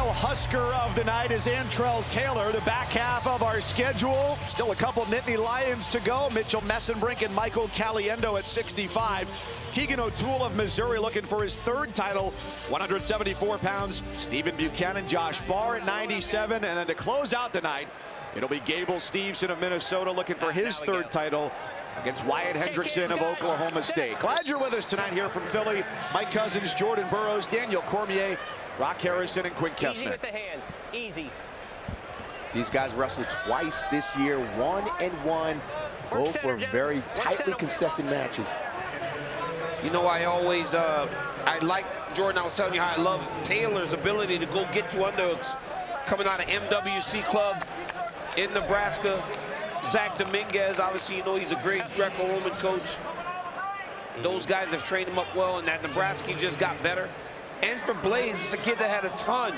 final Husker of the night is Antrell Taylor. The back half of our schedule. Still a couple Nittany Lions to go. Mitchell Messenbrink and Michael Caliendo at 65. Keegan O'Toole of Missouri looking for his third title, 174 pounds. Stephen Buchanan, Josh Barr at 97. And then to close out the night, it'll be Gable Steveson of Minnesota looking for his third title against Wyatt Hendrickson of Oklahoma State. Glad you're with us tonight here from Philly. Mike Cousins, Jordan Burroughs, Daniel Cormier, Brock Harrison, and Quinn Kessner. Easy with the hands. Easy. These guys wrestled twice this year, 1-1. Both were very tightly contested matches. You know, I always, I like, Jordan, I was telling you how I love Taylor's ability to go get to underhooks. Coming out of MWC Club in Nebraska. Zach Dominguez, obviously, you know, he's a great Greco-Roman coach. Those guys have trained him up well, and that Nebraska just got better. And for Blaze, it's a kid that had a ton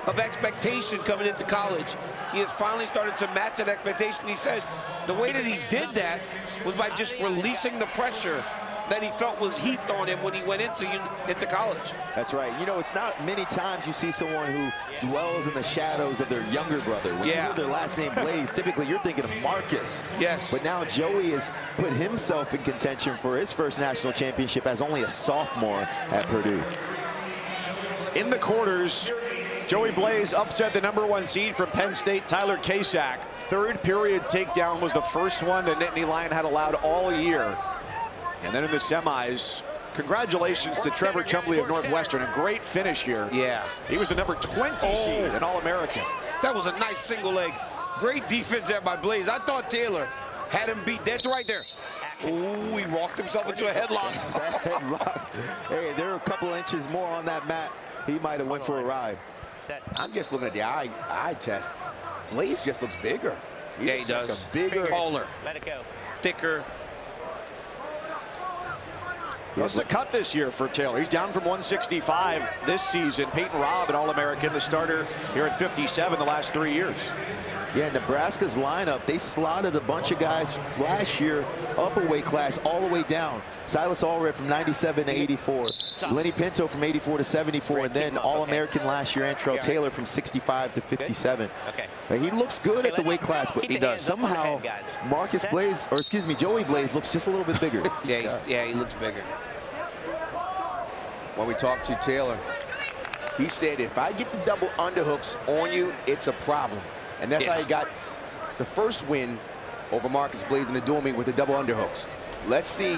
of expectation coming into college. He has finally started to match that expectation. He said the way that he did that was by just releasing the pressure that he felt was heaped on him when he went into college. That's right. You know, it's not many times you see someone who dwells in the shadows of their younger brother. When you hear their last name Blaze, typically you're thinking of Marcus. Yes. But now Joey has put himself in contention for his first national championship as only a sophomore at Purdue. In the quarters, Joey Blaze upset the #1 seed from Penn State, Tyler Kasak. Third period takedown was the first one that Nittany Lion had allowed all year. And then in the semis, congratulations to Trevor Chumbley of Northwestern. A great finish here. Yeah. He was the #20 seed and All-American. That was a nice single leg. Great defense there by Blaze. I thought Taylor had him beat. That's right there. Ooh, he walked himself into a headlock. Hey, there are a couple inches more on that mat. He might have went for a ride. I'm just looking at the eye test. Blaze just looks bigger. He does. Like a bigger, taller, let it go, thicker. What's the cut this year for Taylor? He's down from 165 this season. Peyton Robb, an All-American, the starter here at 57 the last 3 years. Yeah, Nebraska's lineup, they slotted a bunch of guys last year up a weight class all the way down. Silas Allred from 97 to 84. Lenny Pinto from 84 to 74. And then All-American last year, Antrell Taylor from 65 to 57. He looks good at the weight class, but he does. Somehow, Marcus Blaze, or excuse me, Joey Blaze looks just a little bit bigger. Yeah, he looks bigger. When we talked to Taylor, he said, if I get the double underhooks on you, it's a problem. And that's how he got the first win over Marcus Blaze in the dual meet with the double underhooks. Let's see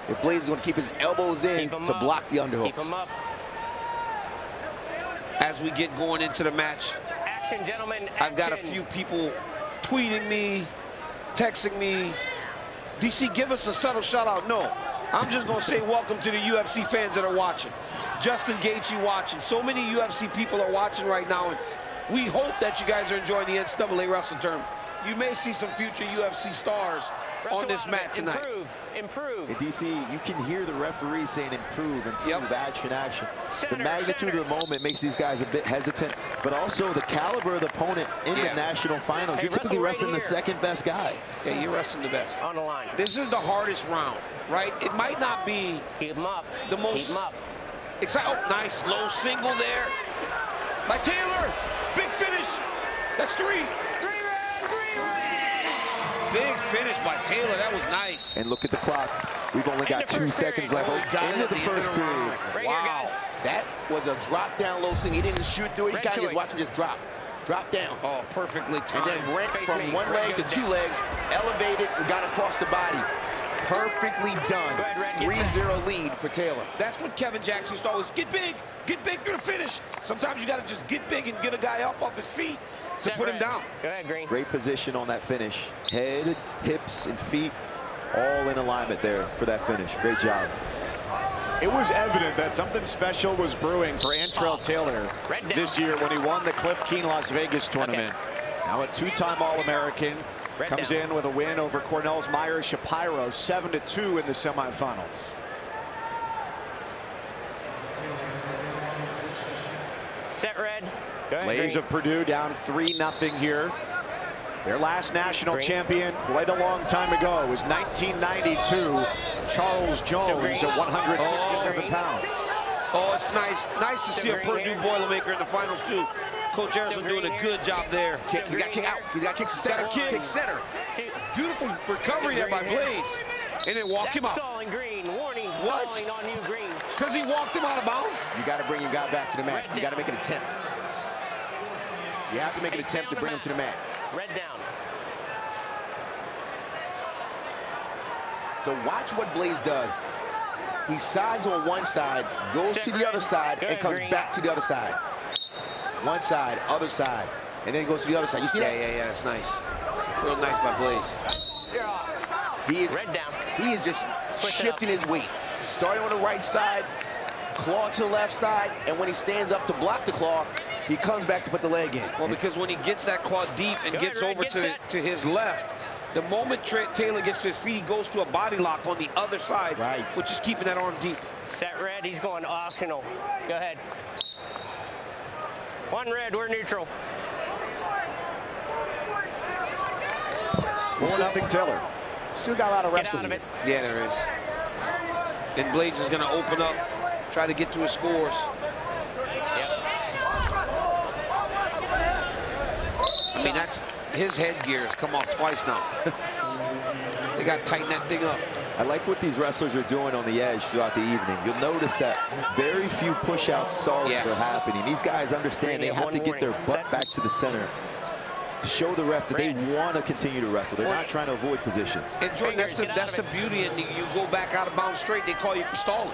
if Blaze is going to keep his elbows in to block the underhooks. Keep him up. As we get going into the match, action, gentlemen, action. I've got a few people tweeting me, texting me, DC, give us a subtle shout out. No, I'm just going to say welcome to the UFC fans that are watching. Justin Gaethje watching. So many UFC people are watching right now. And we hope that you guys are enjoying the NCAA wrestling tournament. You may see some future UFC stars on this mat tonight. Improve. In DC, you can hear the referee saying improve, action. The magnitude of the moment makes these guys a bit hesitant, but also the caliber of the opponent in the national finals. You're typically wrestling the second best guy. Yeah, you're wrestling the best. On the line. This is the hardest round, right? It might not be the most exciting. Oh, nice low single there by Taylor. Big finish. That's three. Big finish by Taylor. That was nice. And look at the clock. We've only got 2 seconds left. Into the first period. Wow. That was a drop down low single. He didn't shoot through it. He kind of just watched him just drop. Drop down. Oh, perfectly timed. And then went from one leg to 2 legs, elevated, and got across the body. Perfectly done. 3-0 lead for Taylor. That's what Kevin Jackson used to always get big through the finish. Sometimes you got to just get big and get a guy up off his feet to put him down. Go ahead, Green. Great position on that finish. Head, hips, and feet all in alignment there for that finish. Great job. It was evident that something special was brewing for Antrell Taylor this year when he won the Cliff Keen Las Vegas tournament. Now a 2-time All-American. Comes in with a win over Cornell's Myers Shapiro, 7-2 in the semifinals. Set red. Blaze of Purdue down 3-0 here. Their last national champion quite a long time ago was 1992. Charles Jones at 167 pounds. Oh, it's nice to see a Purdue Boilermaker in the finals too. Coach Harrison doing a good job there. Kick, he's got to kick out. He's got to kick center. Got a kick. Kick center. Beautiful recovery there by Blaze. And then walk him out. Stalling green. Warning. What? Stalling on you, green. Because he walked him out of bounds? You got to bring your guy back to the mat. You got to make an attempt. You have to make an attempt to bring him to the mat. Red down. So watch what Blaze does. He sides on one side, goes to the other side, and comes back to the other side. One side, other side, and then he goes to the other side. You see that? Yeah, that's nice. Real nice by Blaze. He is just shifting his weight. Starting on the right side, claw to the left side, and when he stands up to block the claw, he comes back to put the leg in. Well, because when he gets that claw deep and gets over to his left, the moment Taylor gets to his feet, he goes to a body lock on the other side, which is keeping that arm deep. Set red, he's going optional. Go ahead. One red, we're neutral. 4-0 Taylor. Still got a lot of wrestling. Yeah, there is. And Blaze is going to open up, try to get to his scores. I mean, that's his headgear has come off twice now. They got to tighten that thing up. I like what these wrestlers are doing on the edge throughout the evening. You'll notice that very few push-out stallings are happening. These guys understand they have to get their butt back to the center to show the ref that they want to continue to wrestle. They're not trying to avoid positions. And Jordan, that's the beauty. And you go back out of bounds straight, they call you for stalling,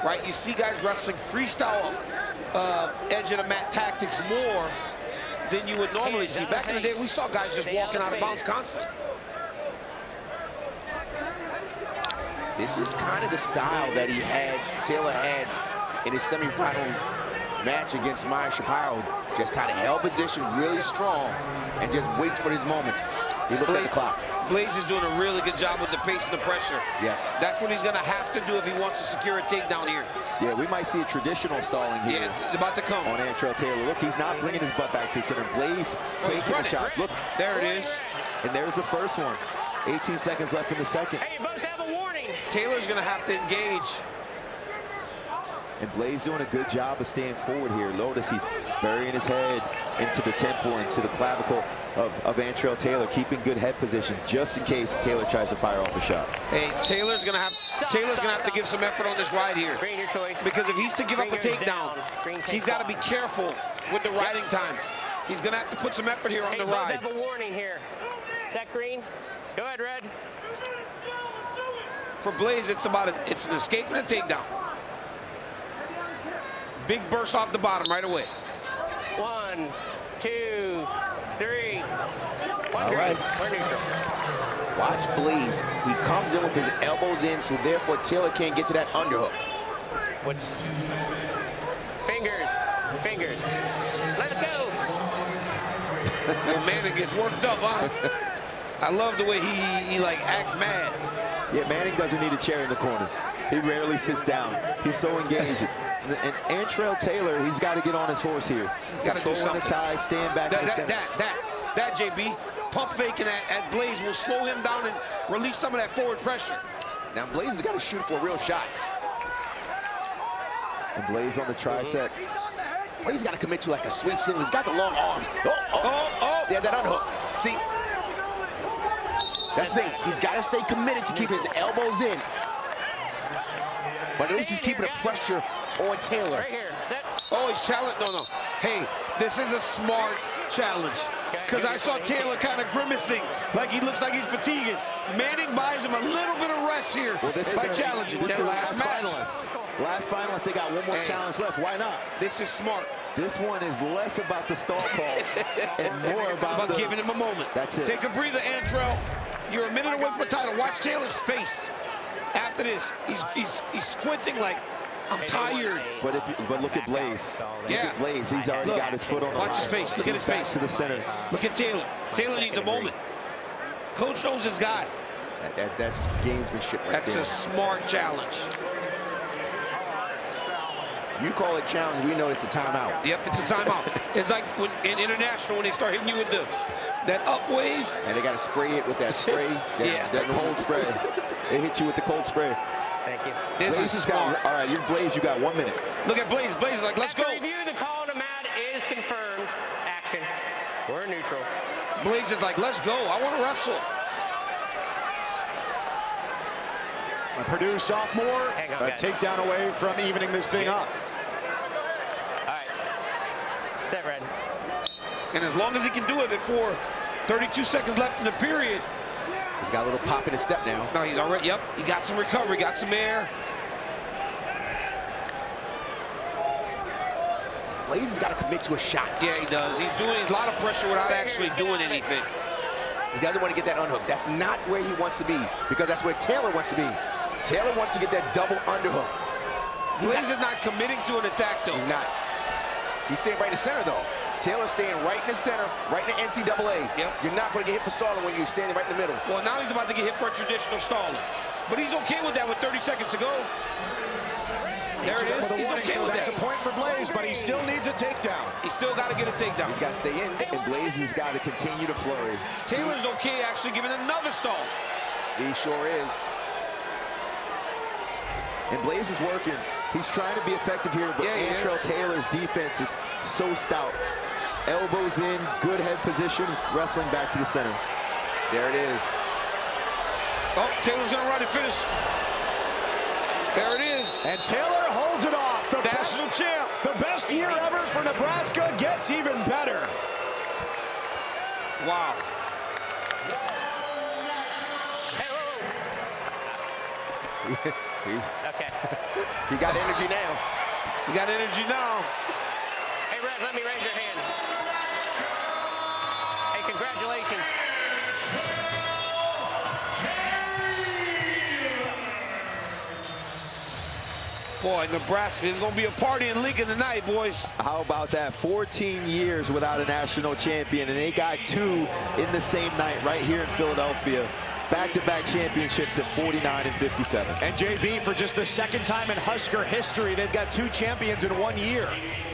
right? You see guys wrestling freestyle edge of the mat tactics more than you would normally see. Back in the day, we saw guys just walking out of bounds constantly. This is kind of the style that Taylor had in his semifinal match against Meyer Shapiro. Just kind of held position really strong and just waits for his moments. He looked at the clock. Blaze is doing a really good job with the pace and the pressure. Yes. That's what he's going to have to do if he wants to secure a takedown here. Yeah, we might see a traditional stalling here. Yeah, it's about to come. On Antrell Taylor. Look, he's not bringing his butt back to the center. Blaze taking the shots. Look. There it is. And there's the first one. 18 seconds left in the second. Hey, you both have a warning. Taylor's going to have to engage. And Blaze doing a good job of staying forward here. Notice he's burying his head into the temple, into the clavicle of Antrell Taylor, keeping good head position just in case Taylor tries to fire off a shot. Hey, Taylor's gonna have to give some effort on this ride here. Your choice. Because if he's to give up a takedown, he's got to be careful with the riding time. He's gonna have to put some effort here on the ride. Have a warning here. Set green. Go ahead, red. For Blaze, it's an escape and a takedown. Big burst off the bottom right away. 1, 2, 3. All right. Watch Blaze. He comes in with his elbows in, so therefore Taylor can't get to that underhook. Fingers. Let it go. Well, Manning gets worked up, huh? I love the way he like acts mad. Yeah, Manning doesn't need a chair in the corner. He rarely sits down. He's so engaged. And Antrell Taylor, he's got to get on his horse here. He's got to do something. The tie, stand back in the center. That, JB, pump faking at Blaze will slow him down and release some of that forward pressure. Now Blaze has got to shoot for a real shot. And Blaze on the tricep. Blaze got to commit to like a sweep single. He's got the long arms. Oh. There's that underhook. See, that's the thing. He's got to stay committed to keep his elbows in. But at least he's keeping the pressure on Taylor. Right here. Set. Oh, he's challenged. No. Hey, this is a smart challenge. Because I saw Taylor kind of grimacing, like he looks like he's fatiguing. Manning buys him a little bit of rest here by challenging. This is the last match. Last finalist, they got one more challenge left. Why not? This is smart. This one is less about the stall call and more about giving him a moment. That's it. Take a breather, Antrell. You're a minute away from the title. Watch Taylor's face. After this, he's squinting like, I'm tired. But look at Blaze. Look at Blaze. He's already got his foot on the line. Watch his face. Look at his face. To the center. Look at Taylor. Taylor needs a moment. Coach knows his guy. That's gamesmanship right there. That's a smart challenge. You call it challenge, we know it's a timeout. Yep, it's a timeout. It's like in international when they start hitting you with that up wave. And they got to spray it with that spray. That cold spray. They hit you with the cold spray. Thank you. Blaze has got, all right, you're Blaze, you got 1 minute. Look at Blaze. Blaze is like, let's go. Review, the call on the mat is confirmed We're neutral. Blaze is like, let's go. I want to wrestle. A Purdue sophomore, Hang on, a guys. takedown away from evening this thing up. All right. Set, Red. And as long as he can do it before 32 seconds left in the period. He's got a little pop in his step now. No, he's already, yep. He got some recovery, got some air. Blaze has got to commit to a shot. Yeah, he does. He's doing a lot of pressure without actually doing anything. He doesn't want to get that unhook. That's not where he wants to be, because that's where Taylor wants to be. Taylor wants to get that double underhook. Blaze is not committing to an attack, though. He's not. He's staying right in the center, though. Taylor's staying right in the center, right in the NCAA. Yep. You're not going to get hit for stalling when you're standing right in the middle. Well, now he's about to get hit for a traditional stalling. But he's okay with that with 30 seconds to go. There it is. With a He's warning, okay so with that's that. a point for Blaze, but he still needs a takedown. He's still got to get a takedown. He's got to stay in. And Blaze has got to continue to flurry. Taylor's okay actually giving another stall. He sure is. And Blaze is working. He's trying to be effective here, but Yeah, he Antrell is. Taylor's defense is so stout. Elbows in, good head position, wrestling back to the center. There it is. Oh, Taylor's going to run and finish. There it is. And Taylor holds it off. The National champ. The best year ever for Nebraska gets even better. Wow. Okay. He got energy now. You got energy now. Hey, Red, let me raise your hand. Hey, congratulations. Boy, Nebraska, there's going to be a party in Lincoln tonight, boys. How about that? 14 years without a national champion, and they got two in the same night right here in Philadelphia. Back-to-back championships at 49 and 57. And JB, for just the second time in Husker history, they've got two champions in 1 year.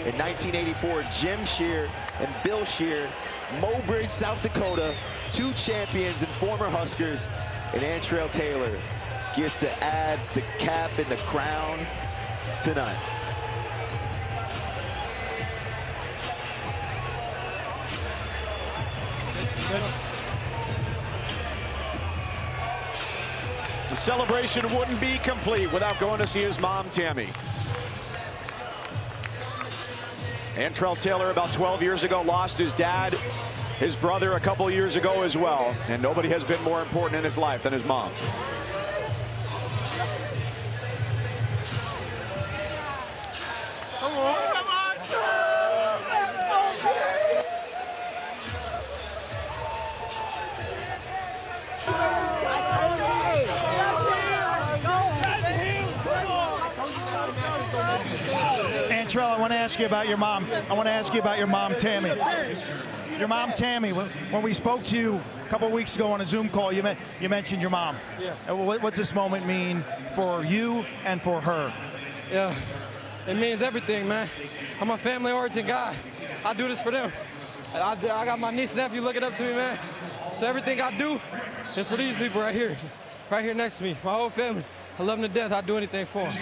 In 1984, Jim Shear and Bill Shear, Mobridge, South Dakota, two champions and former Huskers, and Antrell Taylor gets to add the cap and the crown tonight. The celebration wouldn't be complete without going to see his mom, Tammy. Antrell Taylor, about 12 years ago, lost his dad, his brother a couple years ago as well, and nobody has been more important in his life than his mom. Antrell, I want to ask you about your mom. I want to ask you about your mom, Tammy. Your mom, Tammy, when we spoke to you a couple of weeks ago on a Zoom call, you mentioned your mom. Yeah. What's this moment mean for you and for her? Yeah, it means everything, man. I'm a family-oriented guy. I do this for them. And I got my niece and nephew looking up to me, man. So everything I do is for these people right here next to me, my whole family. I love them to death. I'd do anything for them.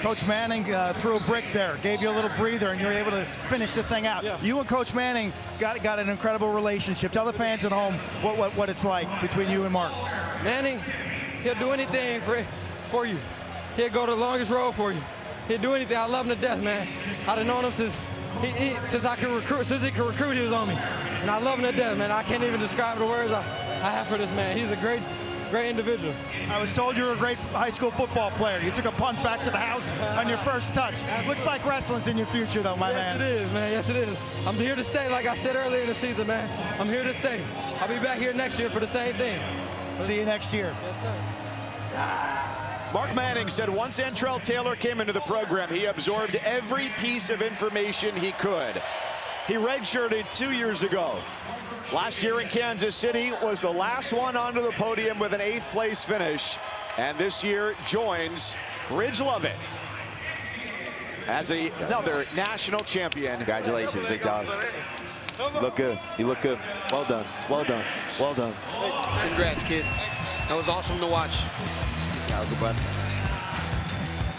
Coach Manning threw a brick there, gave you a little breather, and you were able to finish the thing out. Yeah. You and Coach Manning got an incredible relationship. Tell the fans at home what it's like between you and Mark. Manning, he'll do anything for you. He'll go the longest road for you. He'll do anything. I love him to death, man. I've known him since he could recruit, he was on me. And I love him to death, man. I can't even describe the words I have for this man. He's a great individual. I was told you were a great high school football player. You took a punt back to the house on your first touch. Looks like wrestling's in your future, though, my man. Yes, it is, man. Yes, it is. I'm here to stay, like I said earlier in the season, man. I'm here to stay. I'll be back here next year for the same thing. See you next year. Yes, sir. Mark Manning said once Antrell Taylor came into the program, he absorbed every piece of information he could. He redshirted 2 years ago. Last year in Kansas City was the last one onto the podium with an 8th place finish. And this year joins Ridge Lovett as another national champion. Congratulations, big dog. You look good. You look good. Well done. Well done. Well done. Congrats, kid. That was awesome to watch. Good, bud.